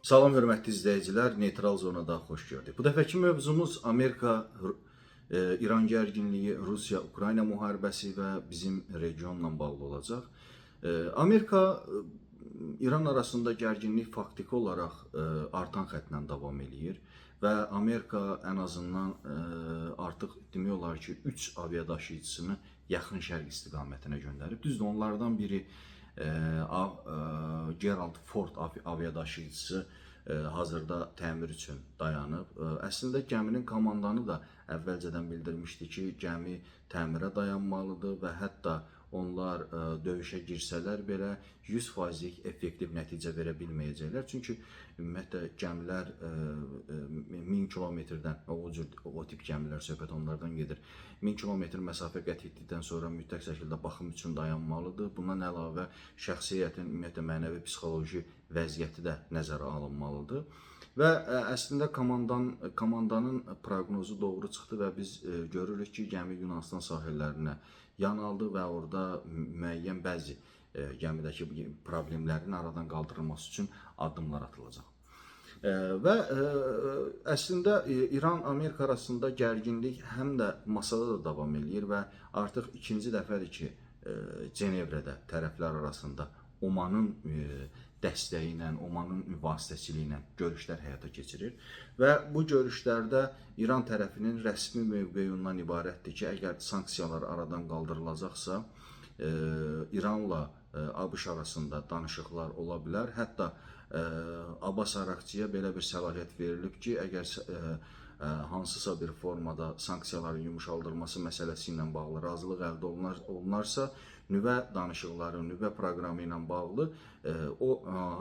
Salam hörmətli izləyicilər, Neytral Zonada xoş gördük. Bu dəfəki mövzumuz Amerika-İran gərginliyi, Rusiya-Ukrayna müharibəsi və bizim regionla bağlı olacaq. Amerika-İran arasında gərginlik faktiki olaraq artan xəttlə davam eləyir və Amerika ən azından artıq demək olar ki, 3 aviadaşıyıcısını yaxın şərq istiqamətinə göndərib. Düzdür, onlardan biri Gerald Ford aviadaşıyıcısı hazırda təmir üçün dayanıb. Əslində gəminin komandanı da əvvəlcədən bildirmişdi ki, gəmi təmirə dayanmalıdır və hətta onlar döyüşə girsələr belə 100%lik effektiv nəticə verə bilməyəcəklər. Çünki ümumiyyətlə gəmilər 1000 kilometrdən, o tip gəmilər söhbət onlardan gedir. 1000 kilometr məsafə qət etdikdən sonra mütləq şəkildə baxım üçün dayanmalıdır. Bundan əlavə şəxsiyyətin ümumiyyətlə mənəvi psixoloji vəziyyəti də nəzərə alınmalıdır. Və əslində komandanın proqnozu doğru çıxdı və biz görürük ki, gəmi Yunanistan sahillərinə yan aldı və orada müəyyən bəzi gəmidəki problemlərin aradan qaldırılması üçün addımlar atılacaq. Və əslində İran-Amerika arasında gərginlik həm də masada da davam eləyir və artıq ikinci dəfədir ki, Cenevrədə tərəflər arasında Omanın dəstəyi ilə, Omanın vasitəçiliyi ilə görüşlər həyata keçirir. Və bu görüşlərdə İran tərəfinin rəsmi mövqeyundan ibarətdir ki, əgər sanksiyalar aradan qaldırılacaqsa, İranla ABŞ arasında danışıqlar ola bilər. Hətta Abbas Araqçıya belə bir səlahiyyət verilib ki, əgər hansısa bir formada sanksiyaların yumuşaldılması məsələsi ilə bağlı razılıq əldə olunarsa, nüvə danışıqları, nüvə proqramı ilə bağlı o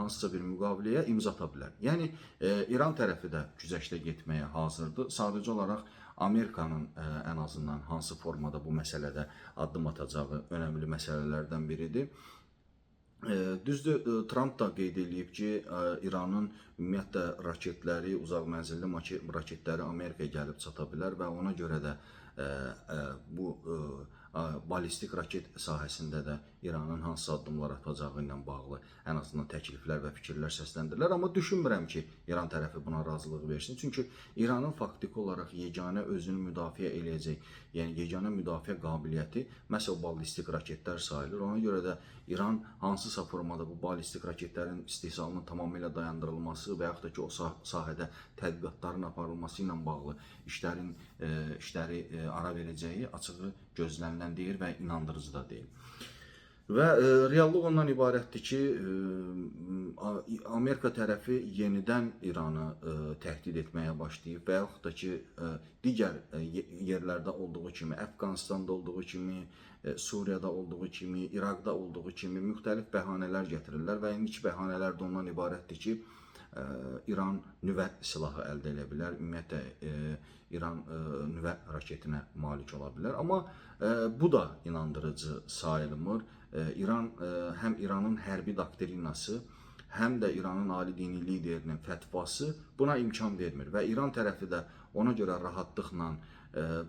hansısa bir müqaviləyə imza ata bilər. Yəni İran tərəfi də güzəştə getməyə hazırdır. Sadəcə olaraq Amerikanın ən azından hansı formada bu məsələdə addım atacağı önəmli məsələlərdən biridir. Düzdür, Trump da qeyd edib ki, İranın ümumiyyətlə raketləri, uzaq mənzilli raketləri Amerikaya gəlib çata bilər və ona görə də bu ballistik raket sahəsində də İranın hansı addımlar atacağı ilə bağlı ən azından təkliflər və fikirlər səsləndirirlər. Amma düşünmürəm ki, İran tərəfi buna razılıq versin. Çünki İranın faktiki olaraq yeganə özünü müdafiə eləyəcək, yəni yeganə müdafiə qabiliyyəti məhz o ballistik raketlər sayılır. Ona görə də İran hansısa formada bu ballistik raketlərin istehsalının tamamilə dayandırılması və yaxud da ki, o sahədə tədqiqatların aparılması ilə bağlı işləri ara verəcəyi açığı gözlənilən deyil və inandırıcı da deyil. Və reallıq ondan ibarətdir ki, Amerika tərəfi yenidən İranı təhdid etməyə başlayıb və yaxud da ki, digər yerlərdə olduğu kimi, Əfqanistanda olduğu kimi, Suriyada olduğu kimi, İraqda olduğu kimi müxtəlif bəhanələr gətirirlər və indiki bəhanələr də ondan ibarətdir ki, İran nüvə silahı əldə edə bilər, ümumiyyətlə İran nüvə raketinə malik ola bilər. Amma bu da inandırıcı sayılmır. Həm İranın hərbi doktrinası, həm də İranın ali dini liderinin fətvası buna imkan vermir və İran tərəfi də ona görə rahatlıqla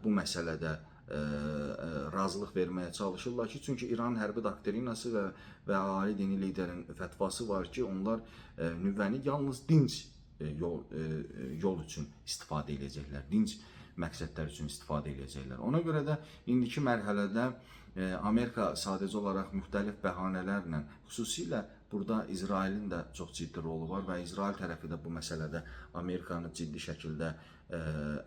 bu məsələdə razılıq verməyə çalışırlar ki, çünki İranın hərbi doktrinası və ali dini liderin fətvası var ki, onlar nüvəni yalnız dinc yol üçün istifadə edəcəklər, dinc məqsədlər üçün istifadə edəcəklər. Ona görə də indiki mərhələdə Amerika sadəcə olaraq müxtəlif bəhanələrlə, xüsusilə burada İsrailin də çox ciddi rolu var və İsrail tərəfi də bu məsələdə Amerikanı ciddi şəkildə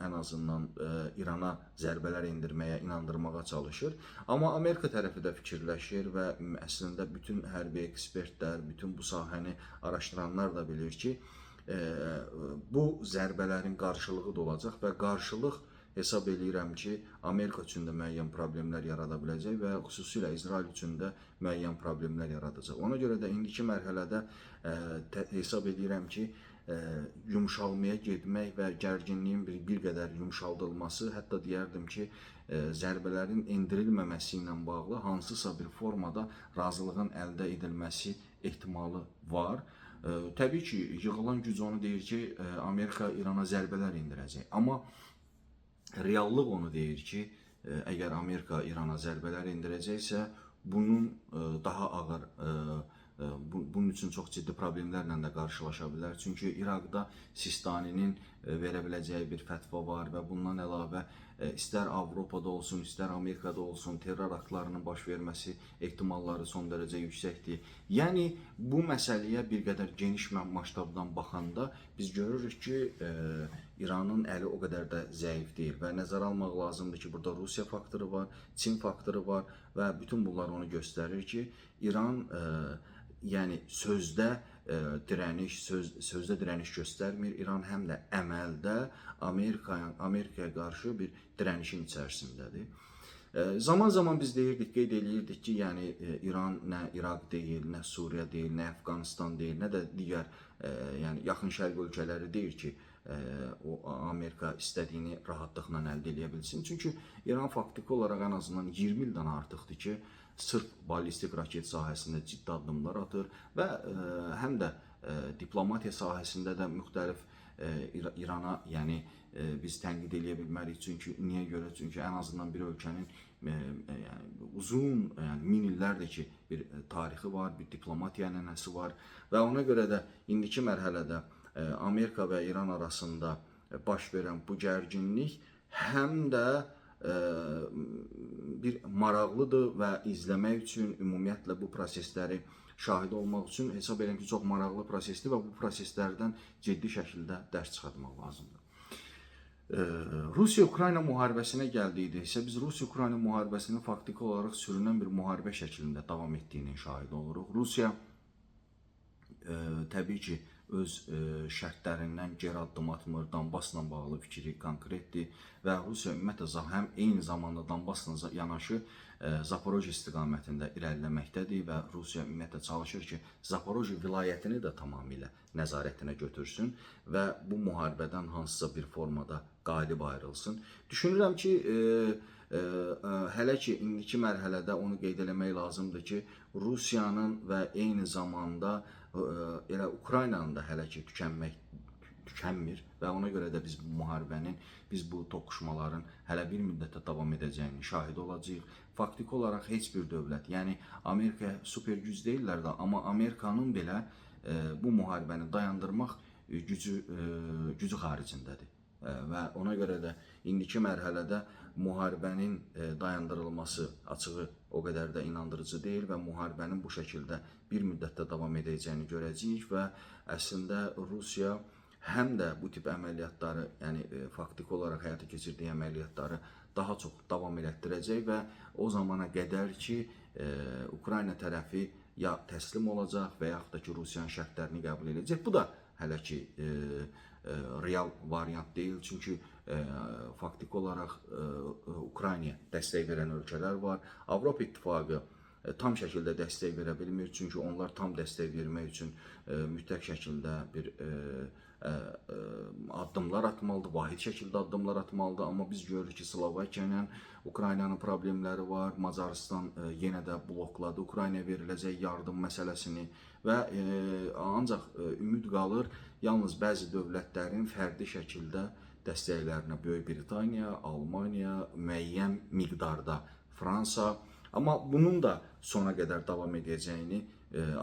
ən azından İrana zərbələr endirməyə, inandırmağa çalışır. Amma Amerika tərəfi də fikirləşir və əslində bütün hərbi ekspertlər, bütün bu sahəni araşdıranlar da bilir ki, bu zərbələrin qarşılığı da olacaq və qarşılıq hesab edirəm ki, Amerika üçün də müəyyən problemlər yarada biləcək və xüsusilə İsrail üçün də müəyyən problemlər yaradacaq. Ona görə də indiki mərhələdə hesab edirəm ki, yumşalmaya getmək və gərginliyin bir qədər yumşaldılması, hətta deyərdim ki, zərbələrin endirilməməsi ilə bağlı hansısa bir formada razılığın əldə edilməsi ehtimalı var. Təbii ki, yığılan güc onu deyir ki, Amerika İrana zərbələr endirəcək. Amma reallıq onu deyir ki, əgər Amerika İrana zərbələr endirəcəksə, bunun daha ağır bunun üçün çox ciddi problemlərlə də qarşılaşa bilər. Çünki İraqda Sistaninin verə biləcəyi bir fətva var və bundan əlavə istər Avropada olsun, istər Amerikada olsun, terror aktlarının baş verməsi ehtimalları son dərəcə yüksəkdir. Yəni bu məsələyə bir qədər geniş masштabdan baxanda biz görürük ki, İranın əli o qədər də zəif deyil və nəzərə almaq lazımdır ki, burada Rusiya faktoru var, Çin faktoru var və bütün bunlar onu göstərir ki, İran yəni sözdə dirəniş göstərmir. İran həm də əməldə Amerikaya qarşı bir dirənişin içərisindədir. Zaman zaman biz qeyd eləyirdik ki, yəni İran nə İraq deyil, nə Suriya deyil, nə Əfqanistan deyil, nə də digər yəni yaxın şərq ölkələri deyil ki, o Amerika istədiyini rahatlıqla əldə edə bilsin. Çünki İran faktiki olaraq ən azından 20 ildən artıqdır ki, sırf ballistik raket sahəsində ciddi addımlar atır və həm də diplomatiya sahəsində də müxtəlif İrana, yəni biz tənqid edə bilmərik. Çünki niyə görə? Çünki ən azından bir ölkənin yəni uzun, yəni min illərdir ki, bir tarixi var, bir diplomatiya ənənəsi var və ona görə də indiki mərhələdə Amerika və İran arasında baş verən bu gərginlik həm də bir maraqlıdır və izləmək üçün, ümumiyyətlə bu prosesləri şahid olmaq üçün hesab edirəm ki, çox maraqlı prosesdir və bu proseslərdən ciddi şəkildə dərs çıxartmaq lazımdır. Rusiya-Ukrayna müharibəsinə gəldikdə isə biz Rusiya-Ukrayna müharibəsinin faktiki olaraq sürünən bir müharibə şəklində davam etdiyinin şahid oluruq. Rusiya təbii ki, öz şərtlərindən geri addım atmır, Donbasla bağlı fikri konkretdir və Rusiya ümumiyyətlə həm eyni zamanda Donbasla yanaşı Zaporojye istiqamətində irəliləməkdədir və Rusiya ümumiyyətlə çalışır ki, Zaporojye vilayətini də tamamilə nəzarətinə götürsün və bu müharibədən hansısa bir formada qalib ayrılsın. Düşünürəm ki, hələ ki indiki mərhələdə onu qeyd eləmək lazımdır ki, Rusiyanın və eyni zamanda elə Ukraynanın da hələ ki tükənmir və ona görə də biz bu müharibənin, biz bu toqquşmaların hələ bir müddətə davam edəcəyini şahid olacağıq. Faktiki olaraq heç bir dövlət, yəni Amerika super güc deyirlər də, amma Amerikanın belə bu müharibəni dayandırmaq gücü xaricindədir. Və ona görə də indiki mərhələdə müharibənin dayandırılması açığı o qədər də inandırıcı deyil və müharibənin bu şəkildə bir müddətdə davam edəcəyini görəcəyik və əslində Rusiya həm də bu tip əməliyyatları, yəni faktiki olaraq həyata keçirdiyi əməliyyatları daha çox davam elətdirəcək və o zamana qədər ki, Ukrayna tərəfi ya təslim olacaq və yaxud da ki, Rusiyanın şərtlərini qəbul edəcək. Bu da hələ ki real variant deyil, çünki faktiki olaraq Ukraynaya dəstək verən ölkələr var. Avropa İttifaqı tam şəkildə dəstək verə bilmir, çünki onlar tam dəstək vermək üçün mütləq şəkildə bir addımlar atmalıdır, vahid şəkildə addımlar atmalıdır. Amma biz görürük ki, Slovakiya ilə Ukraynanın problemləri var, Macaristan yenə də blokladı Ukraynaya veriləcək yardım məsələsini və ancaq ümid qalır yalnız bəzi dövlətlərin fərdi şəkildə dəstəklərinə, Böyük Britaniya, Almaniya, müəyyən miqdarda Fransa. Amma bunun da sona qədər davam edəcəyini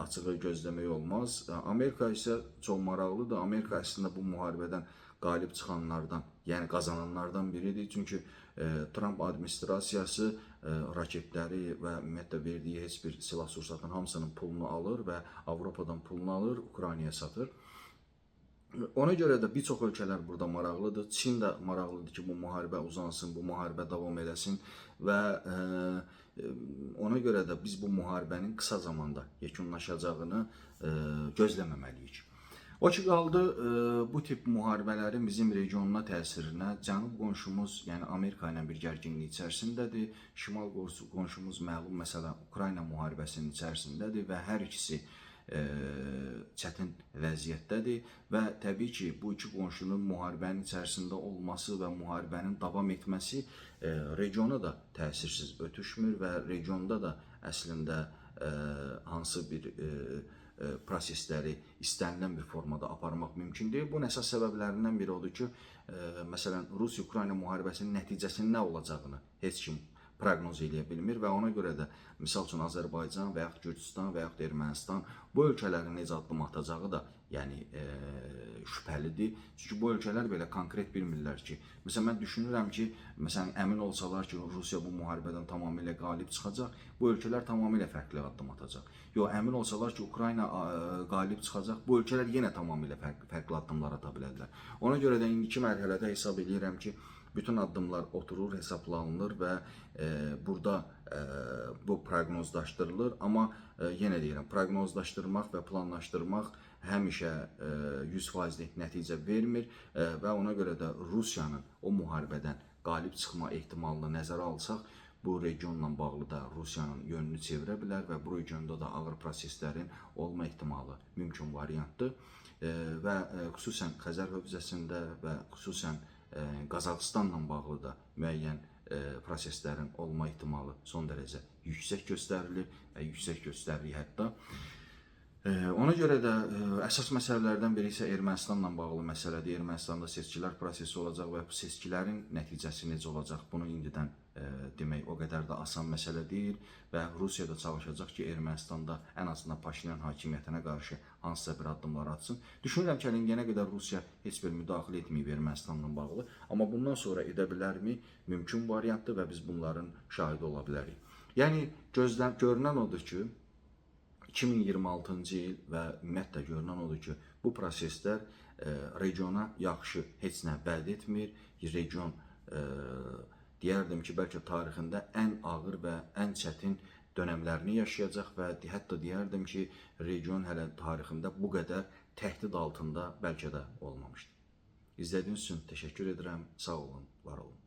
açığı gözləmək olmaz. Amerika isə çox maraqlıdır. Amerika əslində bu müharibədən qalib çıxanlardan, yəni qazananlardan biridir. Çünki Trump administrasiyası raketləri və ümumiyyətlə verdiyi heç bir silah sursatın hamısının pulunu alır və Avropadan pulunu alır, Ukraynaya satır. Ona görə də bir çox ölkələr burada maraqlıdır. Çin də maraqlıdır ki, bu müharibə uzansın, bu müharibə davam edəsin və ona görə də biz bu müharibənin qısa zamanda yekunlaşacağını gözləməməliyik. O ki qaldı bu tip müharibələrin bizim regionuna təsirinə. Cənub qonşumuz, yəni Amerika ilə bir gərginlik içərisindədir. Şimal qonşumuz məlum məsələ Ukrayna müharibəsinin içərisindədir və hər ikisi çətin vəziyyətdədir və təbii ki, bu iki qonşunun müharibənin içərisində olması və müharibənin davam etməsi regiona da təsirsiz ötüşmür və regionda da əslində hansı bir prosesləri istənilən bir formada aparmaq mümkün deyil. Bunun əsas səbəblərindən biri odur ki, məsələn, Rusiya-Ukrayna müharibəsinin nəticəsinin nə olacağını heç kim proqnoz eləyə bilmir və ona görə də misal üçün Azərbaycan və yaxud Gürcüstan və yaxud Ermənistan bu ölkələrin necə addım atacağı da yəni şübhəlidir. Çünki bu ölkələr belə konkret bilmirlər ki, məsələn mən düşünürəm ki, məsələn əmin olsalar ki, Rusiya bu müharibədən tamamilə qalib çıxacaq, bu ölkələr tamamilə fərqli addım atacaq. Yox, əmin olsalar ki, Ukrayna qalib çıxacaq, bu ölkələr yenə tamamilə fərqli addımlar ata bilərlər. Ona görə də indiki mərhələdə hesab edirəm ki, bütün addımlar oturur, hesablanılır və burada bu proqnozlaşdırılır. Amma yenə deyirəm, proqnozlaşdırmaq və planlaşdırmaq həmişə 100%lik nəticə vermir və ona görə də Rusiyanın o müharibədən qalib çıxma ehtimalını nəzərə alsaq, bu regionla bağlı da Rusiyanın yönünü çevirə bilər və bu regionda da ağır proseslərin olma ehtimalı mümkün variantdır və xüsusən Xəzər hövzəsində və xüsusən Qazaxıstanla bağlı da müəyyən proseslərin olma ehtimalı son dərəcə yüksək göstərilir və yüksək göstərilir hətta. Ona görə də əsas məsələlərdən biri isə Ermənistanla bağlı məsələdir. Ermənistanda seçkilər prosesi olacaq və bu seçkilərin nəticəsi necə olacaq, bunu indidən demək o qədər də asan məsələ deyil və Rusiya da çalışacaq ki, Ermənistanda ən azından Paşinyan hakimiyyətinə qarşı hansısa bir addımlar atsın. Düşünürəm ki, əlinə qədər Rusiya heç bir müdaxilə etməyib Ermənistanla bağlı, amma bundan sonra edə bilərmi? Mümkün variantdır və biz bunların şahidi ola bilərik. Yəni görünən odur ki, 2026-cı il və ümumiyyətlə görünən odur ki, bu proseslər regiona yaxşı heç nə vəd etmir. Region deyərdim ki, bəlkə tarixində ən ağır və ən çətin dönəmlərini yaşayacaq və hətta deyərdim ki, region hələ tarixində bu qədər təhdid altında bəlkə də olmamışdır. İzlədiyiniz üçün təşəkkür edirəm. Sağ olun, var olun.